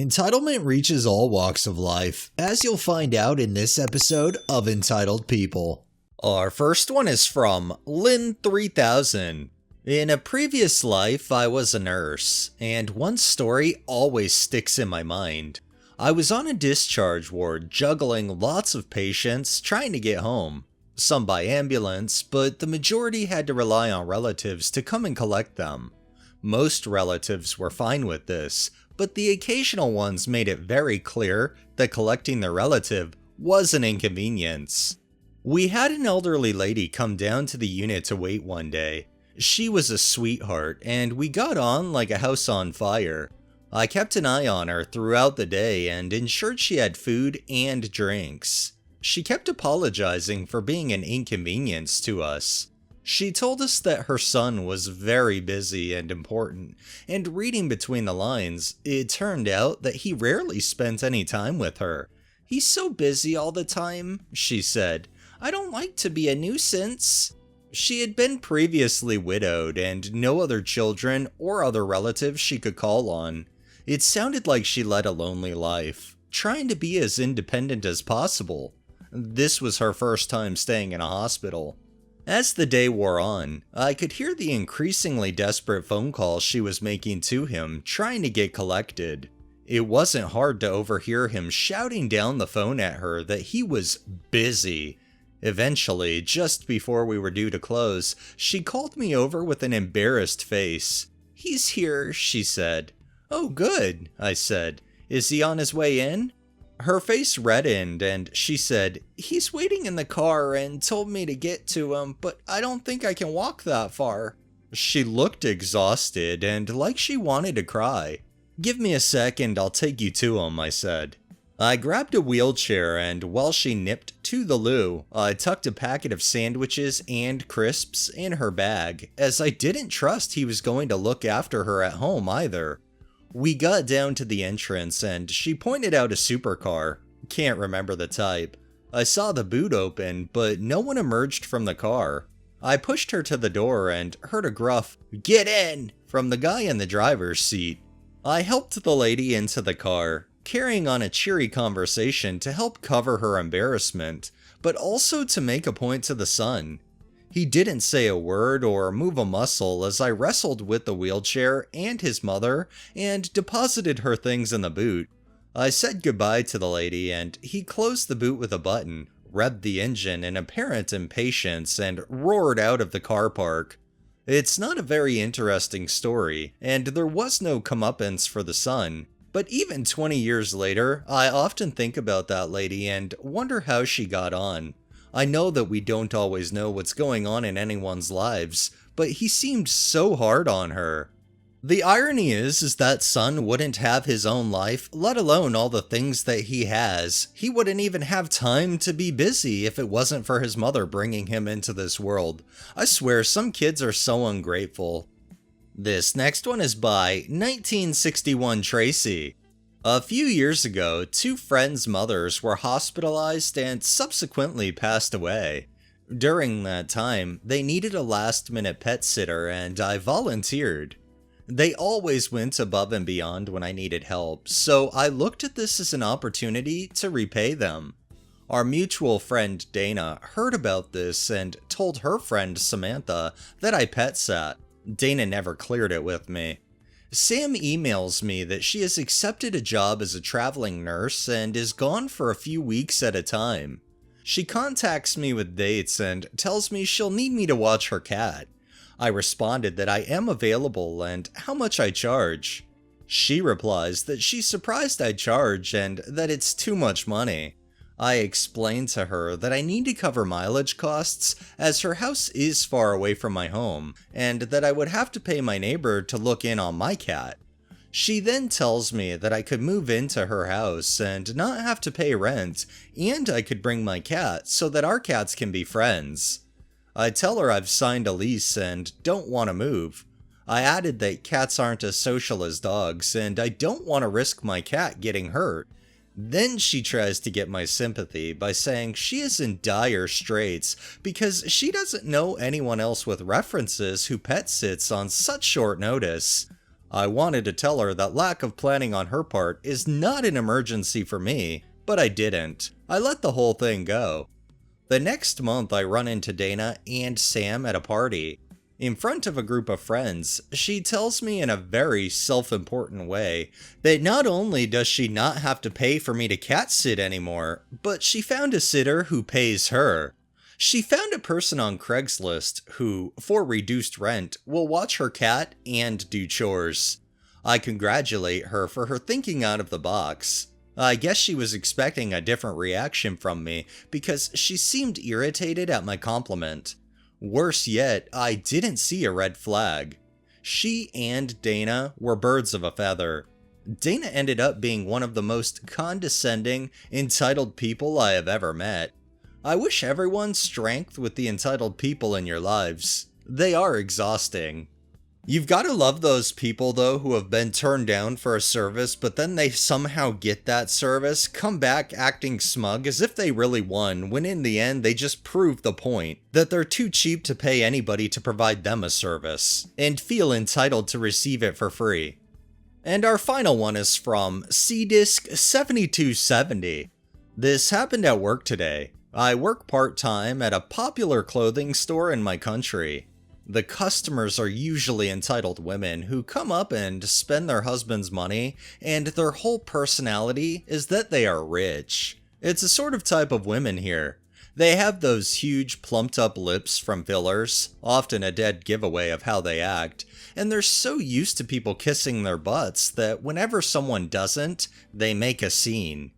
Entitlement reaches all walks of life, as you'll find out in this episode of Entitled People. Our first one is from Lynn3000. In a previous life, I was a nurse, and one story always sticks in my mind. I was on a discharge ward juggling lots of patients trying to get home. Some by ambulance, but the majority had to rely on relatives to come and collect them. Most relatives were fine with this, but the occasional ones made it very clear that collecting their relative was an inconvenience. We had an elderly lady come down to the unit to wait one day. She was a sweetheart, and we got on like a house on fire. I kept an eye on her throughout the day and ensured she had food and drinks. She kept apologizing for being an inconvenience to us. She told us that her son was very busy and important, and reading between the lines, it turned out that he rarely spent any time with her. "He's so busy all the time," she said. "I don't like to be a nuisance." She had been previously widowed and no other children or other relatives she could call on. It sounded like she led a lonely life, trying to be as independent as possible. This was her first time staying in a hospital. As the day wore on, I could hear the increasingly desperate phone calls she was making to him, trying to get collected. It wasn't hard to overhear him shouting down the phone at her that he was busy. Eventually, just before we were due to close, she called me over with an embarrassed face. "He's here," she said. "Oh, good," I said. "Is he on his way in?" Her face reddened and she said, "He's waiting in the car and told me to get to him, but I don't think I can walk that far." She looked exhausted and like she wanted to cry. "Give me a second, I'll take you to him," I said. I grabbed a wheelchair and while she nipped to the loo, I tucked a packet of sandwiches and crisps in her bag, as I didn't trust he was going to look after her at home either. We got down to the entrance and she pointed out a supercar. Can't remember the type. I saw the boot open, but no one emerged from the car. I pushed her to the door and heard a gruff, "Get in!" from the guy in the driver's seat. I helped the lady into the car, carrying on a cheery conversation to help cover her embarrassment, but also to make a point to the son. He didn't say a word or move a muscle as I wrestled with the wheelchair and his mother and deposited her things in the boot. I said goodbye to the lady and he closed the boot with a button, revved the engine in apparent impatience, and roared out of the car park. It's not a very interesting story, and there was no comeuppance for the son. But even 20 years later, I often think about that lady and wonder how she got on. I know that we don't always know what's going on in anyone's lives, but he seemed so hard on her. The irony is that son wouldn't have his own life, let alone all the things that he has. He wouldn't even have time to be busy if it wasn't for his mother bringing him into this world. I swear, some kids are so ungrateful. This next one is by 1961 Tracy. A few years ago, two friends' mothers were hospitalized and subsequently passed away. During that time, they needed a last-minute pet sitter and I volunteered. They always went above and beyond when I needed help, so I looked at this as an opportunity to repay them. Our mutual friend Dana heard about this and told her friend Samantha that I pet sat. Dana never cleared it with me. Sam emails me that she has accepted a job as a traveling nurse and is gone for a few weeks at a time. She contacts me with dates and tells me she'll need me to watch her cat. I responded that I am available and how much I charge. She replies that she's surprised I charge and that it's too much money. I explained to her that I need to cover mileage costs as her house is far away from my home, and that I would have to pay my neighbor to look in on my cat. She then tells me that I could move into her house and not have to pay rent, and I could bring my cat so that our cats can be friends. I tell her I've signed a lease and don't want to move. I added that cats aren't as social as dogs, and I don't want to risk my cat getting hurt. Then she tries to get my sympathy by saying she is in dire straits because she doesn't know anyone else with references who pet sits on such short notice. I wanted to tell her that lack of planning on her part is not an emergency for me, but I didn't. I let the whole thing go. The next month I run into Dana and Sam at a party. In front of a group of friends, she tells me in a very self-important way that not only does she not have to pay for me to cat sit anymore, but she found a sitter who pays her. She found a person on Craigslist who, for reduced rent, will watch her cat and do chores. I congratulate her for her thinking out of the box. I guess she was expecting a different reaction from me because she seemed irritated at my compliment. Worse yet, I didn't see a red flag. She and Dana were birds of a feather. Dana ended up being one of the most condescending, entitled people I have ever met. I wish everyone strength with the entitled people in your lives. They are exhausting. You've gotta love those people though who have been turned down for a service, but then they somehow get that service, come back acting smug as if they really won, when in the end they just prove the point, that they're too cheap to pay anybody to provide them a service, and feel entitled to receive it for free. And our final one is from CDisc7270. This happened at work today. I work part-time at a popular clothing store in my country. The customers are usually entitled women who come up and spend their husband's money, and their whole personality is that they are rich. It's a sort of type of women here. They have those huge plumped up lips from fillers, often a dead giveaway of how they act, and they're so used to people kissing their butts that whenever someone doesn't, they make a scene.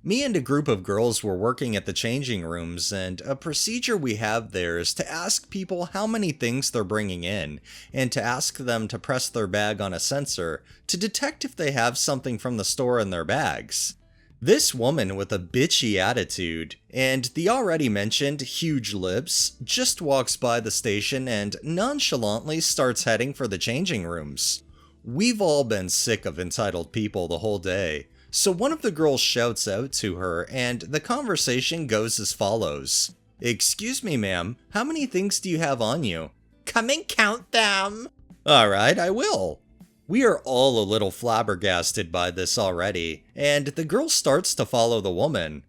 Me and a group of girls were working at the changing rooms, and a procedure we have there is to ask people how many things they're bringing in, and to ask them to press their bag on a sensor to detect if they have something from the store in their bags. This woman with a bitchy attitude, and the already mentioned huge lips, just walks by the station and nonchalantly starts heading for the changing rooms. We've all been sick of entitled people the whole day. So one of the girls shouts out to her, and the conversation goes as follows. "Excuse me, ma'am, how many things do you have on you?" "Come and count them." "Alright, I will." We are all a little flabbergasted by this already, and the girl starts to follow the woman.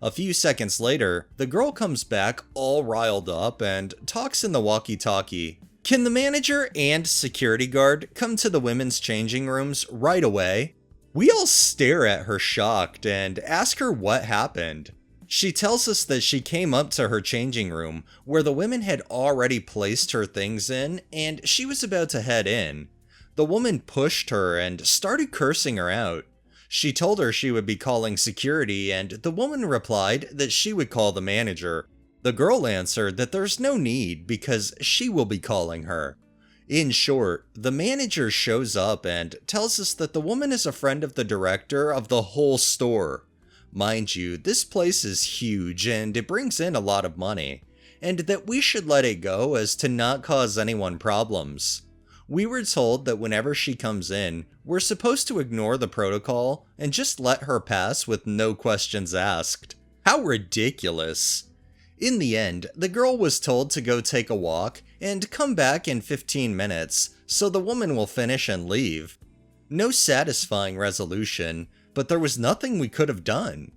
A few seconds later, the girl comes back all riled up and talks in the walkie-talkie. "Can the manager and security guard come to the women's changing rooms right away?" We all stare at her shocked and ask her what happened. She tells us that she came up to her changing room where the women had already placed her things in, and she was about to head in. The woman pushed her and started cursing her out. She told her she would be calling security, and the woman replied that she would call the manager. The girl answered that there's no need because she will be calling her. In short, the manager shows up and tells us that the woman is a friend of the director of the whole store. Mind you, this place is huge and it brings in a lot of money, and that we should let it go as to not cause anyone problems. We were told that whenever she comes in, we're supposed to ignore the protocol and just let her pass with no questions asked. How ridiculous! In the end, the girl was told to go take a walk and come back in 15 minutes, so the woman will finish and leave. No satisfying resolution, but there was nothing we could have done.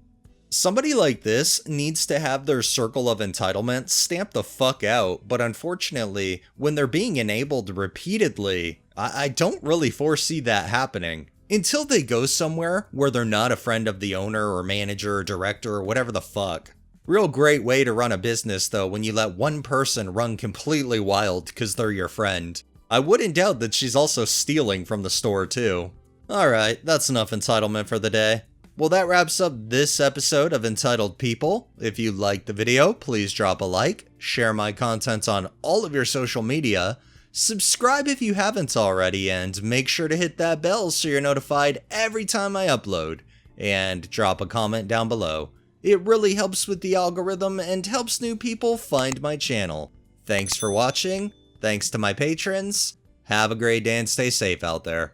Somebody like this needs to have their circle of entitlement stamped the fuck out, but unfortunately, when they're being enabled repeatedly, I don't really foresee that happening. Until they go somewhere where they're not a friend of the owner or manager or director or whatever the fuck. Real great way to run a business though when you let one person run completely wild because they're your friend. I wouldn't doubt that she's also stealing from the store too. Alright, that's enough entitlement for the day. Well, that wraps up this episode of Entitled People. If you liked the video, please drop a like, share my content on all of your social media, subscribe if you haven't already, and make sure to hit that bell so you're notified every time I upload, and drop a comment down below. It really helps with the algorithm and helps new people find my channel. Thanks for watching, thanks to my patrons, have a great day and stay safe out there.